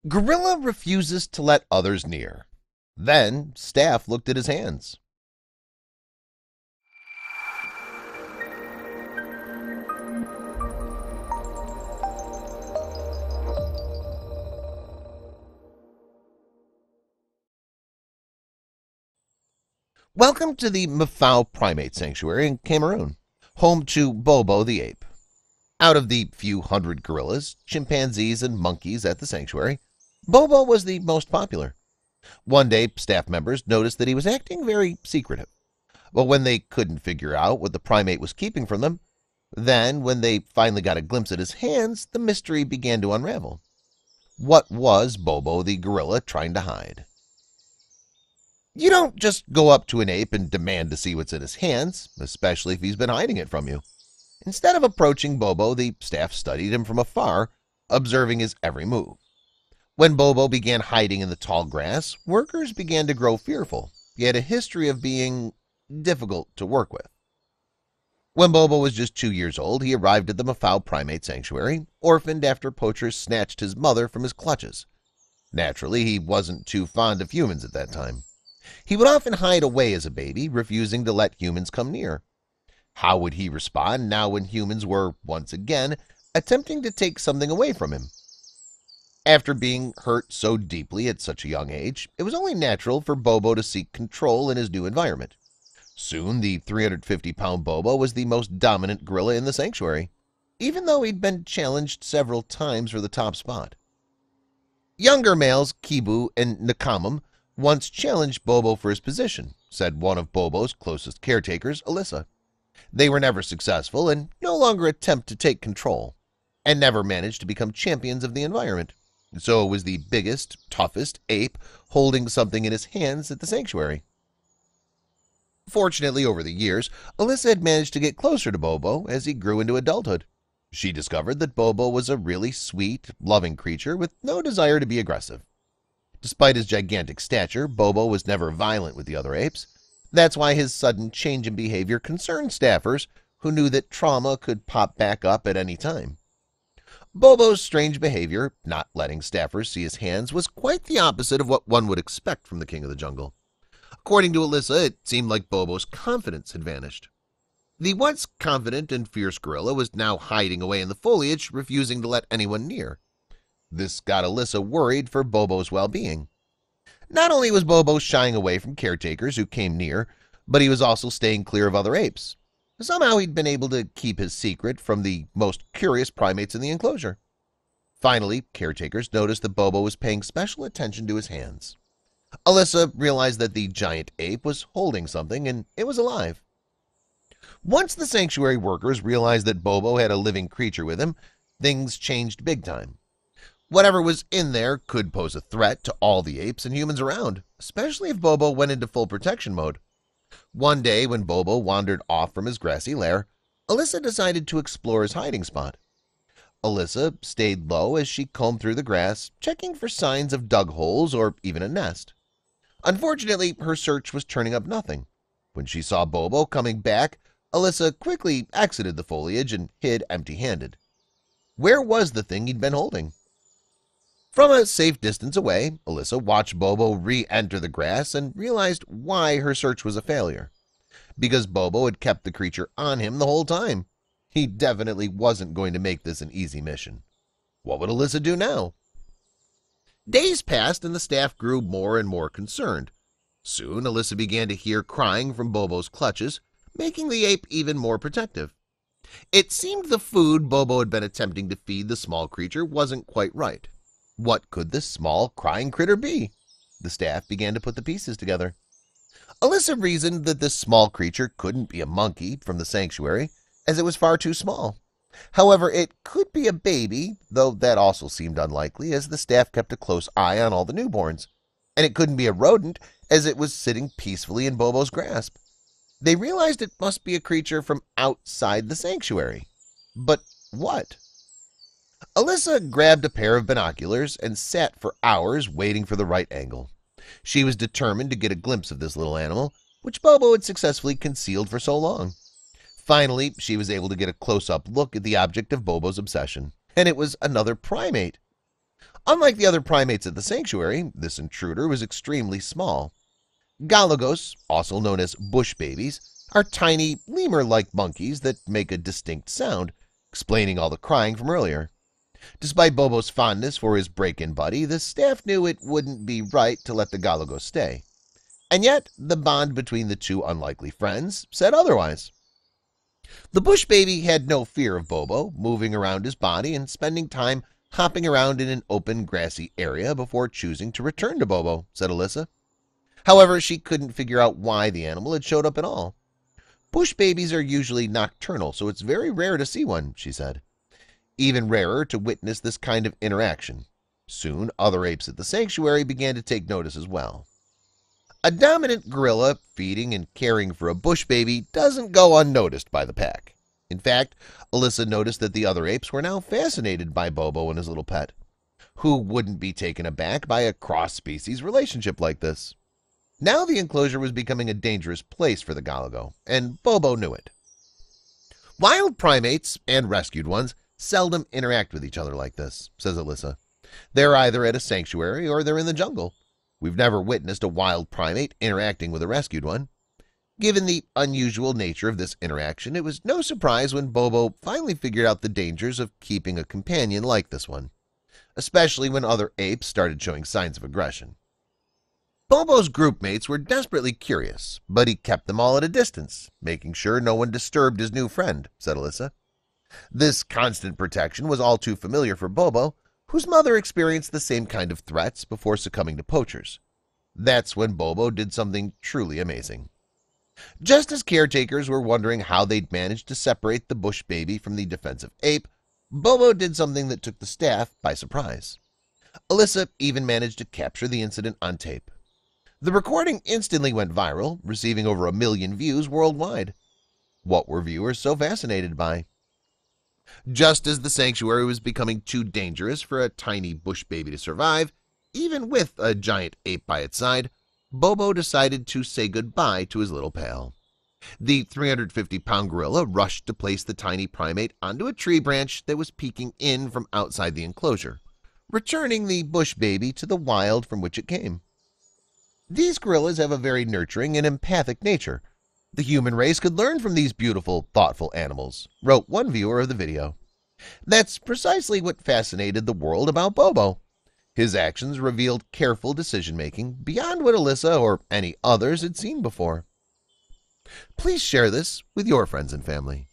Gorilla refuses to let others near. Then Staff looked at his hands. Welcome to the Mefou Primate Sanctuary in Cameroon, home to Bobo the ape. Out of the few hundred gorillas, chimpanzees, and monkeys at the sanctuary, Bobo was the most popular. One day, staff members noticed that he was acting very secretive. But when they couldn't figure out what the primate was keeping from them, then when they finally got a glimpse at his hands, the mystery began to unravel. What was Bobo the gorilla trying to hide? You don't just go up to an ape and demand to see what's in his hands, especially if he's been hiding it from you. Instead of approaching Bobo, the staff studied him from afar, observing his every move. When Bobo began hiding in the tall grass, workers began to grow fearful. He had a history of being difficult to work with. When Bobo was just 2 years old, he arrived at the Mefou Primate Sanctuary, orphaned after poachers snatched his mother from his clutches. Naturally, he wasn't too fond of humans at that time. He would often hide away as a baby, refusing to let humans come near. How would he respond now when humans were, once again, attempting to take something away from him? After being hurt so deeply at such a young age, it was only natural for Bobo to seek control in his new environment. Soon, the 350-pound Bobo was the most dominant gorilla in the sanctuary, even though he'd been challenged several times for the top spot. Younger males, Kibu and Nakamum, once challenged Bobo for his position, said one of Bobo's closest caretakers, Alyssa. They were never successful and no longer attempt to take control, and never managed to become champions of the environment. So it was the biggest, toughest ape holding something in his hands at the sanctuary. Fortunately, over the years, Alyssa had managed to get closer to Bobo as he grew into adulthood. She discovered that Bobo was a really sweet, loving creature with no desire to be aggressive. Despite his gigantic stature, Bobo was never violent with the other apes. That's why his sudden change in behavior concerned staffers who knew that trauma could pop back up at any time. Bobo's strange behavior, not letting staffers see his hands, was quite the opposite of what one would expect from the king of the jungle. According to Alyssa, it seemed like Bobo's confidence had vanished. The once confident and fierce gorilla was now hiding away in the foliage, refusing to let anyone near. This got Alyssa worried for Bobo's well-being. Not only was Bobo shying away from caretakers who came near, but he was also staying clear of other apes. Somehow he'd been able to keep his secret from the most curious primates in the enclosure. Finally, caretakers noticed that Bobo was paying special attention to his hands. Alyssa realized that the giant ape was holding something and it was alive. Once the sanctuary workers realized that Bobo had a living creature with him, things changed big time. Whatever was in there could pose a threat to all the apes and humans around, especially if Bobo went into full protection mode. One day, when Bobo wandered off from his grassy lair, Alyssa decided to explore his hiding spot. Alyssa stayed low as she combed through the grass, checking for signs of dug holes or even a nest. Unfortunately, her search was turning up nothing. When she saw Bobo coming back, Alyssa quickly exited the foliage and hid empty-handed. Where was the thing he'd been holding? From a safe distance away, Alyssa watched Bobo re-enter the grass and realized why her search was a failure. Because Bobo had kept the creature on him the whole time. He definitely wasn't going to make this an easy mission. What would Alyssa do now? Days passed and the staff grew more and more concerned. Soon, Alyssa began to hear crying from Bobo's clutches, making the ape even more protective. It seemed the food Bobo had been attempting to feed the small creature wasn't quite right. What could this small, crying critter be? The staff began to put the pieces together. Alyssa reasoned that this small creature couldn't be a monkey from the sanctuary, as it was far too small. However, it could be a baby, though that also seemed unlikely, as the staff kept a close eye on all the newborns. And it couldn't be a rodent, as it was sitting peacefully in Bobo's grasp. They realized it must be a creature from outside the sanctuary. But what? Alyssa grabbed a pair of binoculars and sat for hours waiting for the right angle. She was determined to get a glimpse of this little animal, which Bobo had successfully concealed for so long. Finally, she was able to get a close-up look at the object of Bobo's obsession, and it was another primate. Unlike the other primates at the sanctuary, this intruder was extremely small. Galagos, also known as bush babies, are tiny, lemur-like monkeys that make a distinct sound, explaining all the crying from earlier. Despite Bobo's fondness for his break-in buddy, the staff knew it wouldn't be right to let the Galagos stay. And yet, the bond between the two unlikely friends said otherwise. The bush baby had no fear of Bobo, moving around his body and spending time hopping around in an open, grassy area before choosing to return to Bobo, said Alyssa. However, she couldn't figure out why the animal had showed up at all. Bush babies are usually nocturnal, so it's very rare to see one, she said. Even rarer to witness this kind of interaction. Soon, other apes at the sanctuary began to take notice as well. A dominant gorilla feeding and caring for a bush baby doesn't go unnoticed by the pack. In fact, Alyssa noticed that the other apes were now fascinated by Bobo and his little pet. Who wouldn't be taken aback by a cross-species relationship like this? Now the enclosure was becoming a dangerous place for the Galago, and Bobo knew it. Wild primates and rescued ones seldom interact with each other like this, says Alyssa. They're either at a sanctuary or they're in the jungle. We've never witnessed a wild primate interacting with a rescued one. Given the unusual nature of this interaction, it was no surprise when Bobo finally figured out the dangers of keeping a companion like this one, especially when other apes started showing signs of aggression. Bobo's groupmates were desperately curious, but he kept them all at a distance, making sure no one disturbed his new friend, said Alyssa. This constant protection was all too familiar for Bobo, whose mother experienced the same kind of threats before succumbing to poachers. That's when Bobo did something truly amazing. Just as caretakers were wondering how they'd managed to separate the bush baby from the defensive ape, Bobo did something that took the staff by surprise. Alyssa even managed to capture the incident on tape. The recording instantly went viral, receiving over 1 million views worldwide. What were viewers so fascinated by? Just as the sanctuary was becoming too dangerous for a tiny bush baby to survive, even with a giant ape by its side, Bobo decided to say goodbye to his little pal. The 350-pound gorilla rushed to place the tiny primate onto a tree branch that was peeking in from outside the enclosure, returning the bush baby to the wild from which it came. These gorillas have a very nurturing and empathic nature. The human race could learn from these beautiful, thoughtful animals, wrote one viewer of the video. That's precisely what fascinated the world about Bobo. His actions revealed careful decision-making beyond what Alyssa or any others had seen before. Please share this with your friends and family.